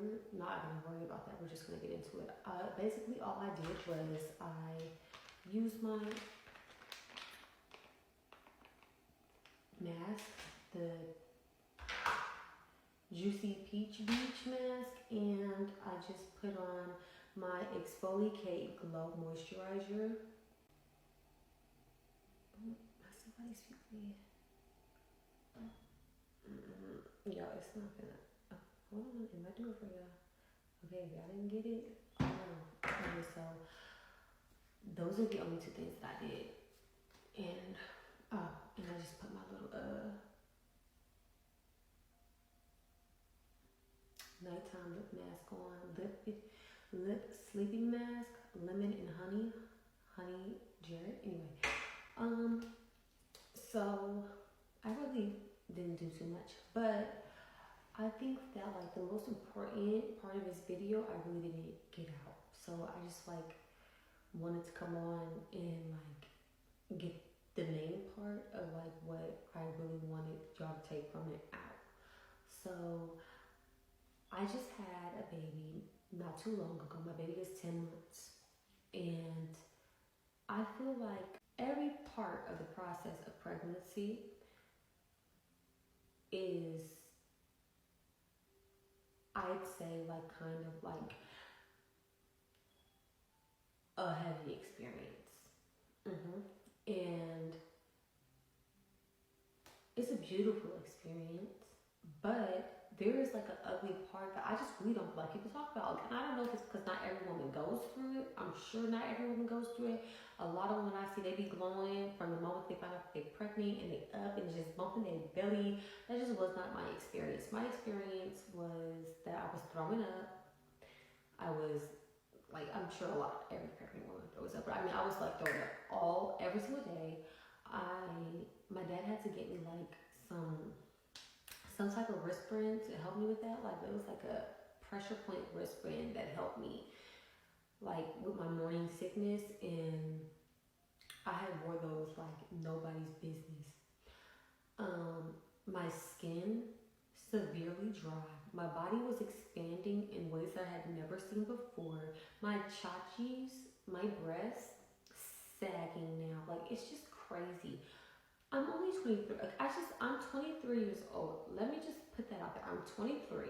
we're not gonna worry about that. We're just gonna get into it. Basically, all I did was I used my mask, the Juicy Peach Beach mask, and I just put on my Exfoliate Glow Moisturizer. Somebody's feet. Yo, it's not gonna. Oh, hold on, it might do it for y'all. Okay, if y'all didn't get it, okay, so those are the only two things that I did. And I just put my little nighttime lip mask on, lip sleeping mask, lemon and honey Jared. Anyway, so I really didn't do too much, but I think that like the most important part of this video I really didn't get out. So I just like wanted to come on and like get the main part of like what I really wanted y'all to take from it out. So I just had a baby not too long ago. My baby is 10 months. And I feel like every part of the process of pregnancy is, I'd say, like kind of like a heavy experience. And it's a beautiful experience, but there is like an ugly part that I just really don't like people talk about. And I don't know if it's because not every woman goes through it. I'm sure not every woman goes through it. A lot of women I see, they be glowing from the moment they find out they're pregnant and they up and just bumping their belly. That just was not my experience. My experience was that I was throwing up. I was like, I'm sure every pregnant woman throws up, but I mean, I was like throwing up every single day. My dad had to get me like some type of wristband to help me with that. Like it was like a pressure point wristband that helped me like with my morning sickness, and I had wore those like nobody's business. My skin severely dry. My body was expanding in ways I had never seen before. My chachis, my breasts, sagging now. Like it's just crazy. I'm only 23. Like I'm 23 years old. Let me just put that out there. I'm 23.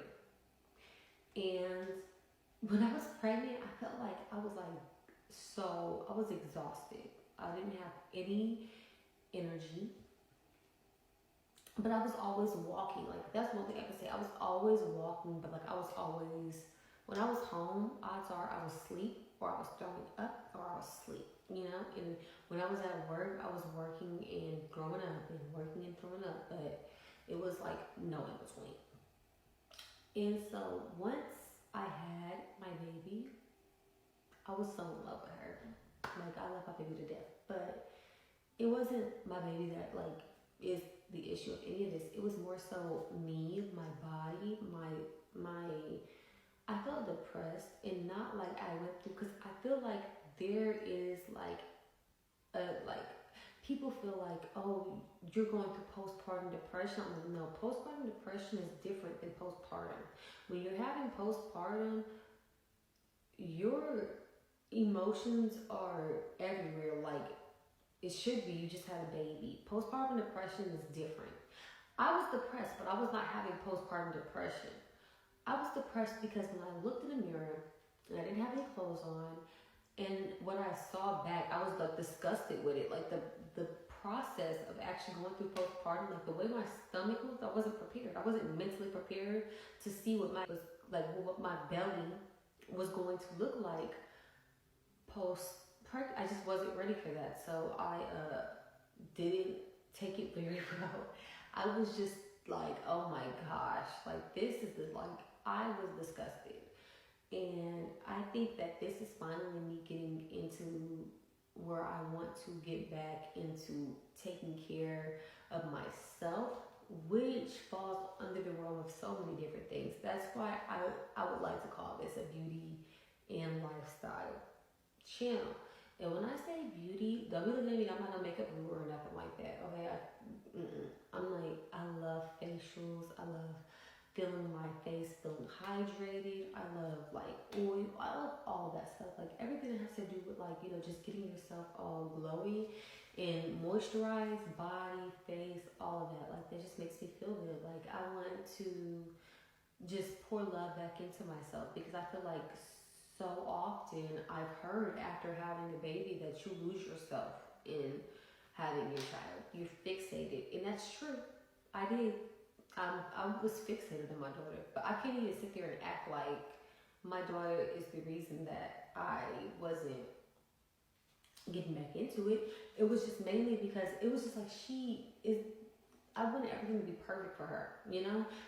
And when I was pregnant, I felt like I was exhausted. I didn't have any energy. But I was always walking. Like that's one thing I can say. I was always walking, but like I was always, when I was home, odds are I was asleep or I was throwing up or I was asleep, you know? And when I was at work, I was working and throwing up and working and throwing up, but it was like no in between. And so once I had my baby, I was so in love with her. Like I love my baby to death, but it wasn't my baby that like is the issue of any of this. It was more so me, my body, I felt depressed, and not like I went through, because I feel like there is like people feel like, oh, you're going through postpartum depression. I'm like, no, postpartum depression is different than postpartum. When you're having postpartum, your emotions are everywhere. Like it should be, you just had a baby. Postpartum depression is different. I was depressed, but I was not having postpartum depression. I was depressed because when I looked in the mirror and I didn't have any clothes on, and when I saw back, I was like disgusted with it. Like the process of actually going through postpartum, like the way my stomach looked, I wasn't prepared. I wasn't mentally prepared to see what my belly was going to look like post-pregnant. I just wasn't ready for that. So I didn't take it very well. I was just like, oh my gosh, like this is I was disgusted. And I think that this is finally me getting into where I want to get back into taking care of myself, which falls under the realm of so many different things. That's why I would like to call this a beauty and lifestyle channel. And when I say beauty, don't be looking at me, I'm not a makeup guru or nothing like that, okay? I'm like, I love facials, I love feeling my face, feeling hydrated. I love like oil. I love all of that stuff. Like everything that has to do with like, just getting yourself all glowy and moisturized, body, face, all of that. Like that just makes me feel good. Like I want to just pour love back into myself because I feel like so often I've heard after having a baby that you lose yourself in having your child. You're fixated, and that's true. I did. I was fixated on my daughter, but I can't even sit there and act like my daughter is the reason that I wasn't getting back into it. It was just mainly because it was just like she is. I wanted everything to be perfect for her,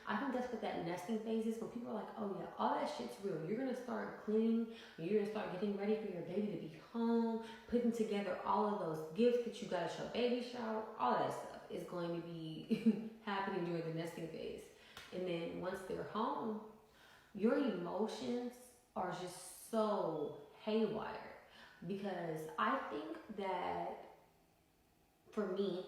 I think that's what that nesting phase is. When people are like, oh yeah, all that shit's real. You're gonna start cleaning, you're gonna start getting ready for your baby to be home, putting together all of those gifts that you gotta show baby shower, all that stuff is going to be happening during the nesting phase. And then once they're home, your emotions are just so haywire. Because I think that for me,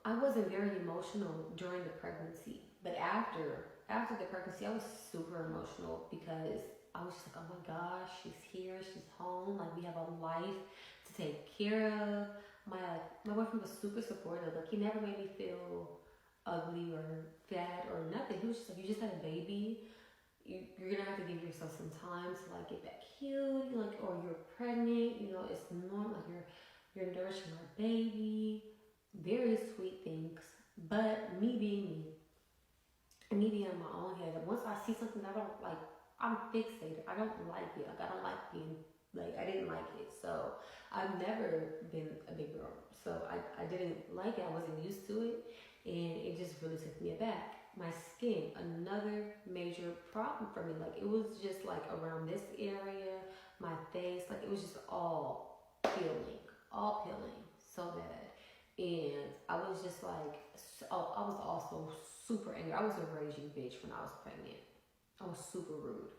I wasn't very emotional during the pregnancy, but after the pregnancy, I was super emotional because I was just like, oh my gosh, she's here, she's home, like we have a life to take care of. My boyfriend was super supportive. Like he never made me feel ugly or fat or nothing. He was just like, you just had a baby. You're gonna have to give yourself some time to like get back healed, like, or you're pregnant. It's normal. Like you're nourishing our baby. Very sweet things, but me being in my own head. Once I see something I don't like, I'm fixated. I don't like it. Like I don't like being like I didn't like it. So I've never been a big girl. So I didn't like it. I wasn't used to it, and it just really took me aback. My skin, another major problem for me. Like it was just like around this area, my face, like it was just all peeling so bad. And I was just like, I was also super angry. I was a raging bitch when I was pregnant. I was super rude.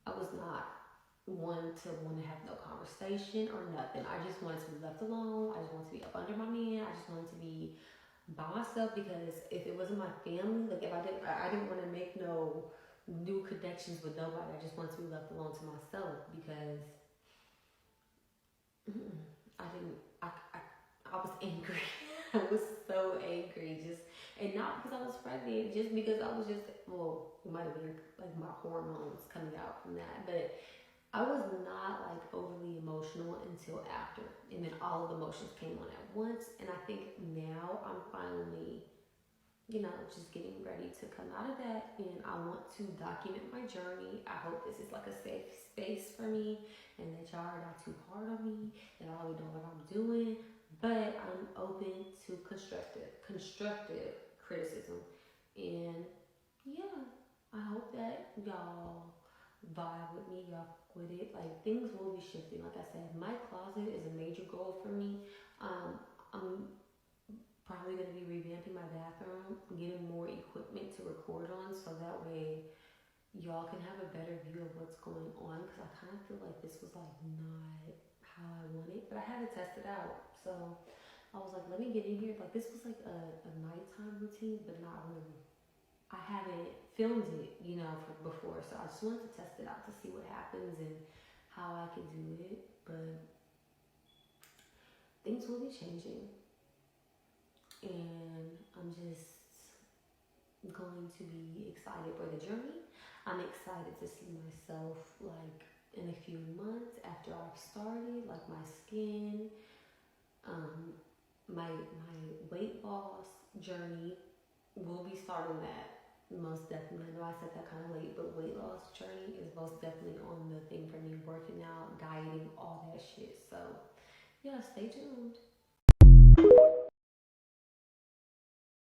I was not one to want to have no conversation or nothing. I just wanted to be left alone. I just wanted to be up under my man. I just wanted to be by myself because if it wasn't my family, like if I didn't want to make no new connections with nobody. I just wanted to be left alone to myself because I didn't. I was angry. I was so angry, and not because I was pregnant, just because I was it might have been like my hormones coming out from that, but I was not like overly emotional until after, and then all of the emotions came on at once, and I think now I'm finally, just getting ready to come out of that, and I want to document my journey. I hope this is like a safe space for me, and that y'all are not too hard on me, and I already know what I'm doing. But I'm open to constructive criticism. And yeah, I hope that y'all vibe with me, y'all fuck with it. Like things will be shifting. Like I said, my closet is a major goal for me. I'm probably gonna be revamping my bathroom, getting more equipment to record on, so that way y'all can have a better view of what's going on. Because I kind of feel like this was like not how I want it, but I had to test it out. So I was like, let me get in here. Like this was like a nighttime routine, but not really. I haven't filmed it, for before. So I just wanted to test it out to see what happens and how I could do it. But things will be changing. And I'm just going to be excited for the journey. I'm excited to see myself like in a few months after I've started, like my skin, my weight loss journey will be starting that most definitely. I know I said that kind of late, but weight loss journey is most definitely on the thing for me. Working out, dieting, all that shit. So yeah, stay tuned.